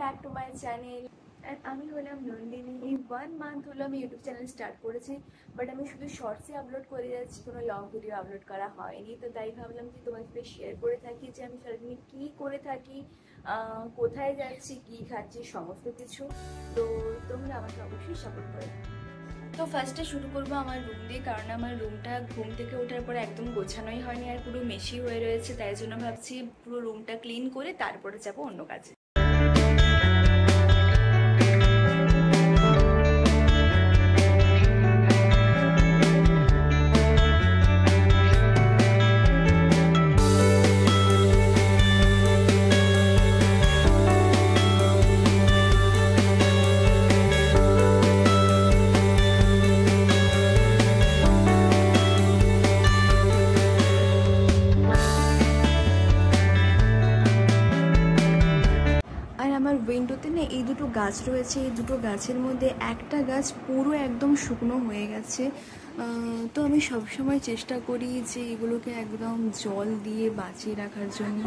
Back to my channel. And আমি হলাম নন্দিনী। এই 1 মান্থ হলো আমি ইউটিউব চ্যানেল স্টার্ট করেছি, বাট আমি শুধু শর্টসে আপলোড করে যাচ্ছি, কোনো লং ভিডিও আপলোড করা হয়নি। তো তাই ভাবলাম যে তোমার সাথে শেয়ার করে থাকি যে আমি সারাদিন কী করে থাকি, কোথায় যাচ্ছি, কী খাচ্ছি, সমস্ত কিছু। তো তোমরা আমাকে অবশ্যই সাপোর্ট করো। তো ফার্স্টে শুরু করবো আমার রুম দিয়ে, কারণ আমার রুমটা ঘুম থেকে ওঠার পরে একদম গোছানোই হয়নি আর পুরো মেশি হয়ে রয়েছে। তাই জন্য ভাবছি পুরো রুমটা ক্লিন করে তারপরে যাবো অন্য কাজে। আমার উইন্ডোতে না এই দুটো গাছ রয়েছে, এই দুটো গাছের মধ্যে একটা গাছ পুরো একদম শুকনো হয়ে গেছে। তো আমি সবসময় চেষ্টা করি যে এগুলোকে একদম জল দিয়ে বাঁচিয়ে রাখার জন্য।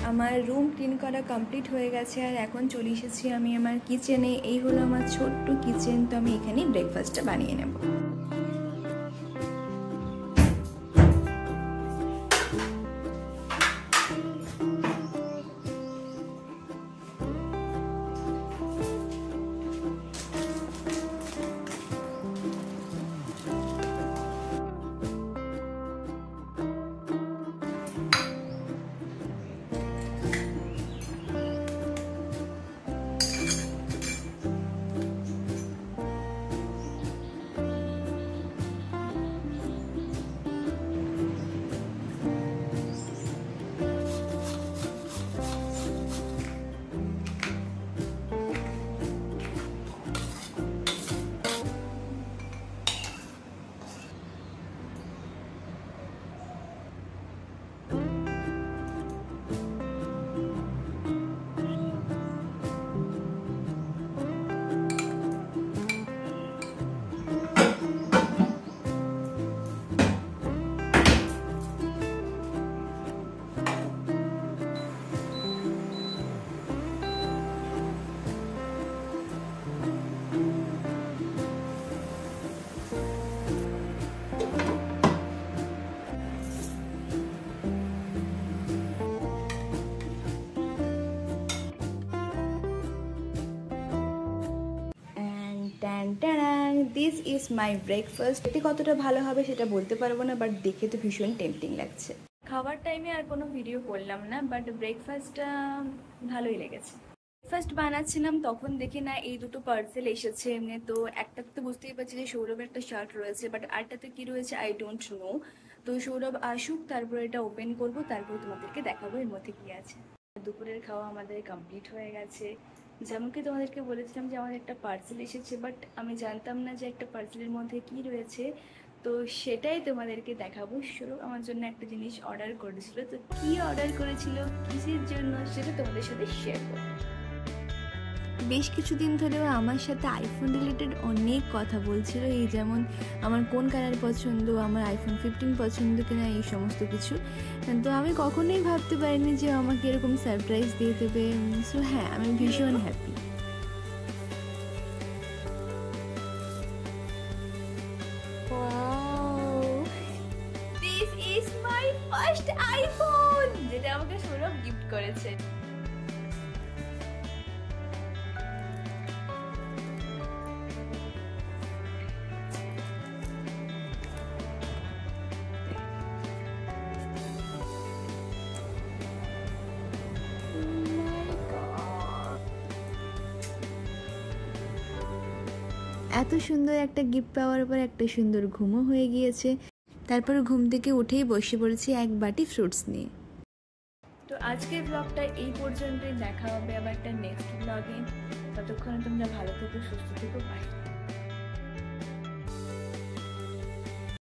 আমার রুম ক্লিন করা কমপ্লিট হয়ে গেছে আর এখন চলে এসেছি আমি আমার কিচেনে। এই হলো আমার ছোট্ট কিচেন। তো আমি এখানেই ব্রেকফাস্টটা বানিয়ে নেব। This is my breakfast. এতে কতটা ভালো হবে সেটা বলতে পারবো না, বাট দেখে তো ভীষণ টেম্পটিং লাগছে। খাওয়ার টাইমে আর কোনো ভিডিও করলাম না, বাট ব্রেকফাস্টটা ভালোই লেগেছে। ব্রেকফাস্ট বানাচ্ছিলাম তখন দেখি না এই দুটো পার্সেল এসেছে এমনি। তো একটাতে তো বুঝতেই পারছি যে সৌরভের একটা শার্ট রয়েছে, বাট আরটাতে কি রয়েছে আই ডোন্ট নো। তো সৌরভ আসুক, তারপর এটা ওপেন করব, তারপর তোমাদেরকে দেখাবো এর মধ্যে কি আছে। দুপুরের খাওয়া আমাদের কমপ্লিট হয়ে গেছে। যেমনকি তোমাদেরকে বলেছিলাম যে আমাদের একটা পার্সেল এসেছে, বাট আমি জানতাম না যে একটা পার্সেলের মধ্যে কি রয়েছে। তো সেটাই তোমাদেরকে দেখাবো। সৌরভ আমার জন্য একটা জিনিস অর্ডার করেছিল, তো কি অর্ডার করেছিল, কিসের জন্য, সেটা তোমাদের সাথে শেয়ার করবো। বেশ কিছুদিন ধরেও আমার সাথে আইফোন রিলেটেড অনেক কথা বলছিল, এই যেমন আমার কোন কালার পছন্দ, আমার আইফোন 15 পছন্দ কিনা, এই সমস্ত কিছু। তো আমি কখনোই ভাবতে পারিনি যে আমাকে এরকম সারপ্রাইজ দিয়ে দেবে। সো হ্যাঁ, আমি ভীষণ happy. This is my first iPhone, যেটা আমাকে সৌরভ গিফট করেছে। এত সুন্দর একটা গিফট পাওয়ার পর একটা সুন্দর ঘুমও হয়ে গিয়েছে। তারপর ঘুম থেকে উঠেই বসে পড়েছি এক বাটি ফ্রুটস নিয়ে। তো আজকের ব্লগটা এই পর্যন্তই। দেখা হবে আবার একটা নেক্সট ব্লগে। ততক্ষণে তোমরা ভালো থেকো, সুস্থ থেকো, বাই।